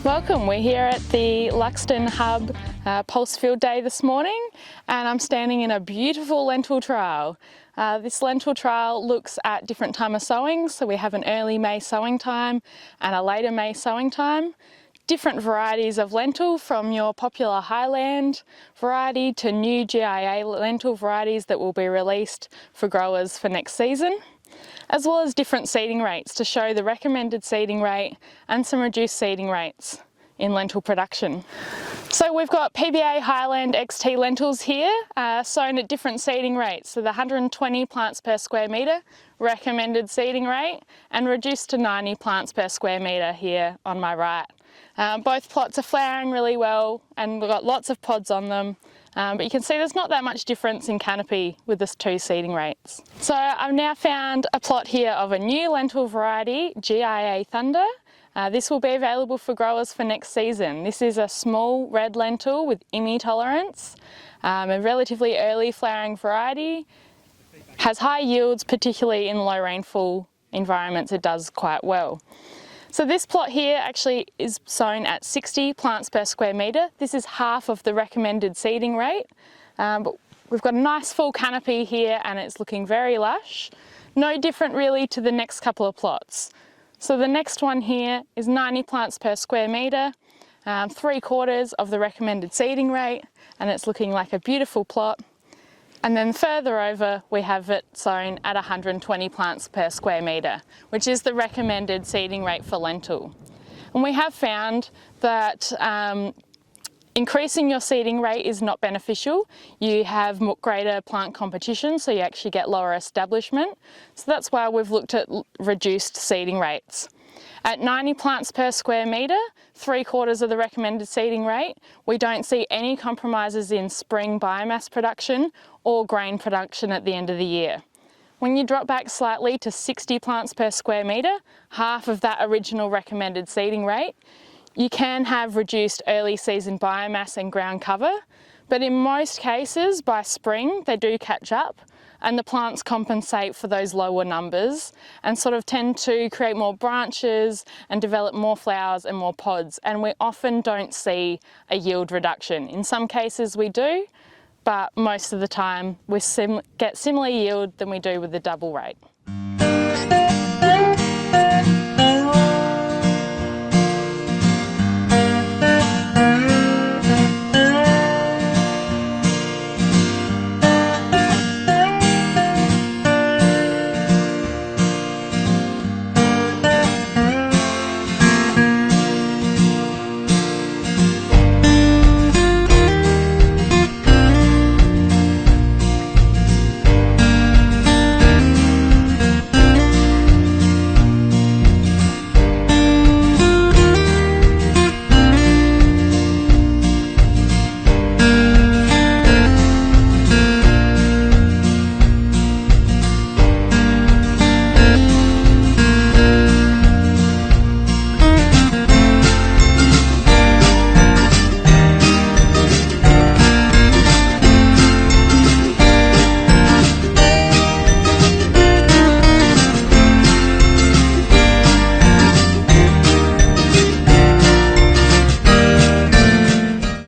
Welcome, we're here at the Loxton Hub Pulse Field Day this morning, and I'm standing in a beautiful lentil trial. This lentil trial looks at different time of sowing, so we have an early May sowing time and a later May sowing time. Different varieties of lentil, from your popular highland variety to new GIA lentil varieties that will be released for growers for next season, as well as different seeding rates to show the recommended seeding rate and some reduced seeding rates in lentil production. So we've got PBA Highland XT lentils here, sown at different seeding rates. So the 120 plants per square metre recommended seeding rate, and reduced to 90 plants per square metre here on my right. Both plots are flowering really well and we've got lots of pods on them. But you can see there's not that much difference in canopy with the two seeding rates. So I've now found a plot here of a new lentil variety, GIA Thunder. This will be available for growers for next season. This is a small red lentil with IMI tolerance, a relatively early flowering variety, has high yields, particularly in low rainfall environments. It does quite well. So this plot here actually is sown at 60 plants per square metre. This is half of the recommended seeding rate, but we've got a nice full canopy here and it's looking very lush. No different really to the next couple of plots. So the next one here is 90 plants per square metre, 3/4 of the recommended seeding rate, and it's looking like a beautiful plot. And then further over, we have it sown at 120 plants per square metre, which is the recommended seeding rate for lentil. And we have found that increasing your seeding rate is not beneficial. You have greater plant competition, so you actually get lower establishment. So that's why we've looked at reduced seeding rates. At 90 plants per square metre, 3/4 of the recommended seeding rate, we don't see any compromises in spring biomass production or grain production at the end of the year. When you drop back slightly to 60 plants per square metre, half of that original recommended seeding rate, you can have reduced early season biomass and ground cover, but in most cases by spring they do catch up and the plants compensate for those lower numbers and sort of tend to create more branches and develop more flowers and more pods, and we often don't see a yield reduction. In some cases we do, but most of the time we get similar yield than we do with the double rate.